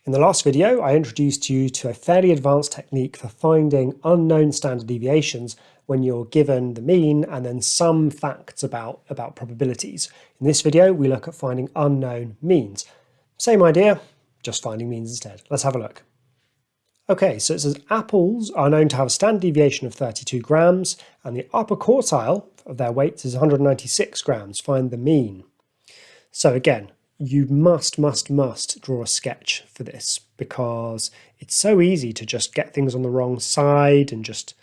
In the last video, I introduced you to a fairly advanced technique for finding unknown standard deviations when you're given the mean and then some facts about probabilities. In this video, we look at finding unknown means. Same idea, just finding means instead. Let's have a look. Okay, so it says apples are known to have a standard deviation of 32 grams and the upper quartile of their weight is 196 grams. Find the mean. So again, you must draw a sketch for this because it's so easy to just get things on the wrong side and just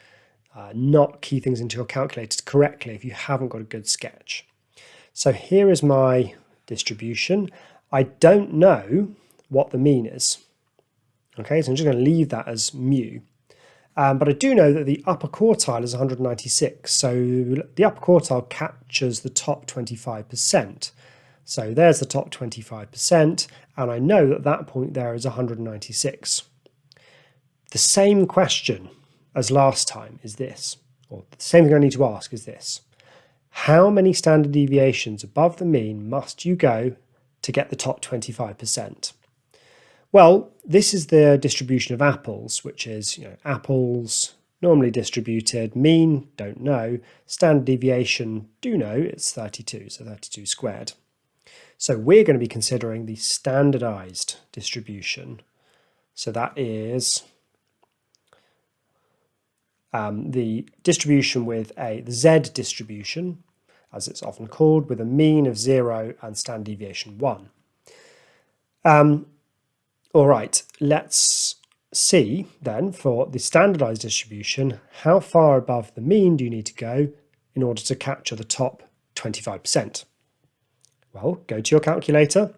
not key things into your calculator correctly if you haven't got a good sketch. So here is my distribution. I don't know what the mean is. Okay, so I'm just going to leave that as mu. But I do know that the upper quartile is 196. So the upper quartile captures the top 25%. So there's the top 25%, and I know that that point there is 196. The same question as last time is this, or the same thing I need to ask is this. How many standard deviations above the mean must you go to get the top 25%? Well, this is the distribution of apples, which is, apples normally distributed, mean, don't know, standard deviation, do know, it's 32, so 32 squared. So we're going to be considering the standardized distribution. So that is the distribution with the Z distribution, as it's often called, with a mean of 0 and standard deviation 1. All right, let's see then for the standardized distribution, how far above the mean do you need to go in order to capture the top 25%? Well, go to your calculator,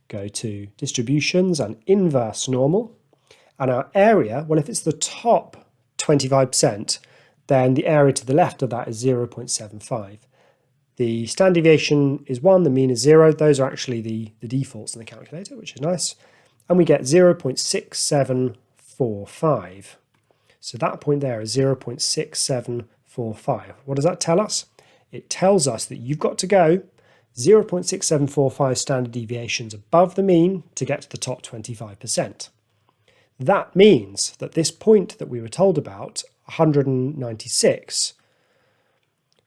go to distributions and inverse normal, and our area, well, if it's the top 25%, then the area to the left of that is 0.75. The standard deviation is 1, the mean is 0. Those are actually the defaults in the calculator, which is nice. And we get 0.6745. So that point there is 0.6745. What does that tell us? It tells us that you've got to go 0.6745 standard deviations above the mean to get to the top 25%. That means that this point that we were told about, 196,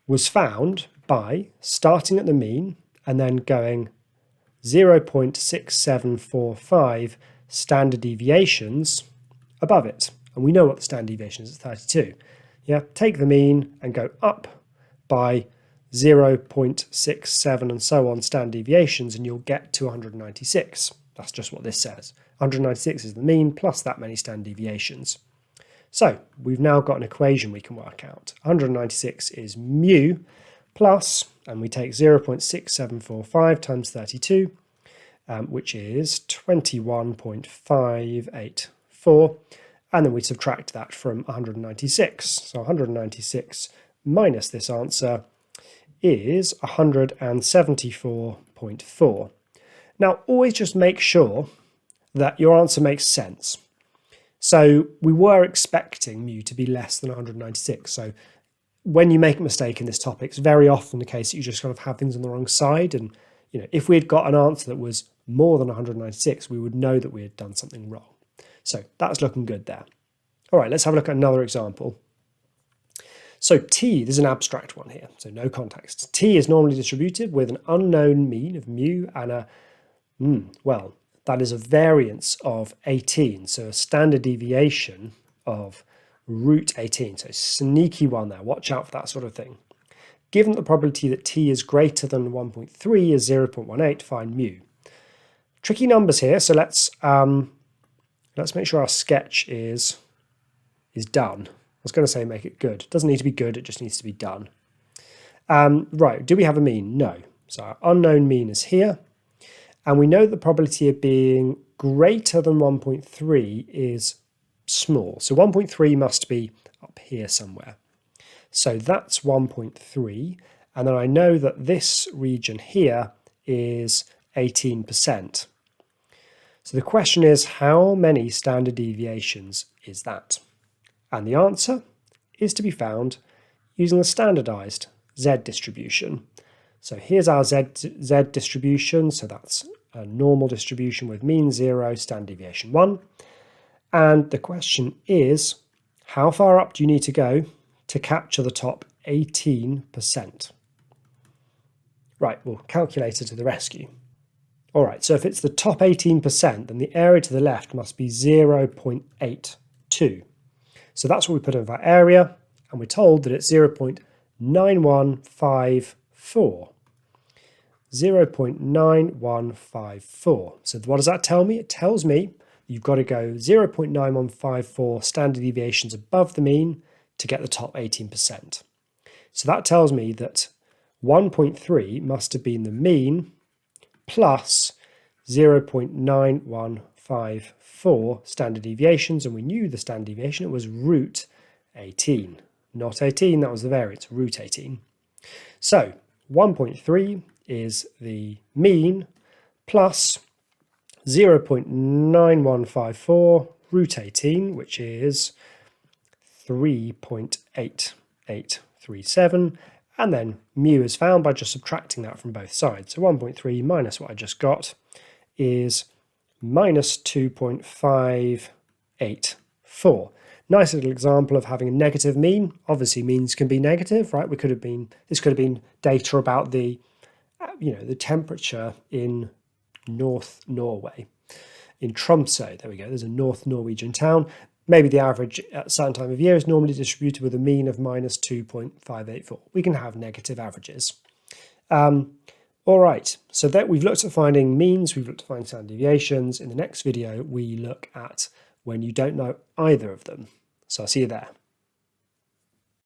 was found by starting at the mean and then going 0.6745 standard deviations above it. And we know what the standard deviation is, it's 32. Yeah, take the mean and go up by 0.67 and so on standard deviations and you'll get to 196. That's just what this says. 196 is the mean plus that many standard deviations. So we've now got an equation we can work out. 196 is mu plus, and we take 0.6745 times 32, which is 21.584, and then we subtract that from 196. So 196 minus this answer is 174.4. Now, always just make sure that your answer makes sense. So we were expecting mu to be less than 196. So when you make a mistake in this topic, it's very often the case that you just kind of have things on the wrong side. And if we had got an answer that was more than 196, we would know that we had done something wrong. So that's looking good there. All right, let's have a look at another example. So T, there's an abstract one here, so no context. T is normally distributed with an unknown mean of mu and a, well, that is a variance of 18, so a standard deviation of root 18. So sneaky one there, watch out for that sort of thing. Given the probability that T is greater than 1.3 is 0.18, find mu. Tricky numbers here, so let's make sure our sketch is done. I was going to say make it good. It doesn't need to be good, it just needs to be done. Right, do we have a mean? No. So our unknown mean is here. And we know the probability of being greater than 1.3 is small. So 1.3 must be up here somewhere. So that's 1.3. And then I know that this region here is 18%. So the question is, how many standard deviations is that? And the answer is to be found using the standardized Z distribution. So here's our Z distribution, so that's a normal distribution with mean 0, standard deviation 1. And the question is, how far up do you need to go to capture the top 18%? Right, well, calculator to the rescue. All right, so if it's the top 18%, then the area to the left must be 0.82. So that's what we put in for our area, and we're told that it's 0.9154. 0.9154. So what does that tell me? It tells me you've got to go 0.9154 standard deviations above the mean to get the top 18%. So that tells me that 1.3 must have been the mean plus 0.9154 standard deviations, and we knew the standard deviation, it was root 18. Not 18, that was the variance, root 18. So 1.3 is the mean plus 0.9154 root 18, which is 3.8837, and then mu is found by just subtracting that from both sides. So 1.3 minus what I just got is minus 2.584. Nice little example of having a negative mean. Obviously means can be negative, right? This could have been data about the temperature in North Norway, in Tromsø. There we go. There's a North Norwegian town. Maybe the average at a certain time of year is normally distributed with a mean of minus 2.584. We can have negative averages. All right, so that we've looked at finding means, we've looked at finding standard deviations. In the next video, we look at when you don't know either of them. So I'll see you there.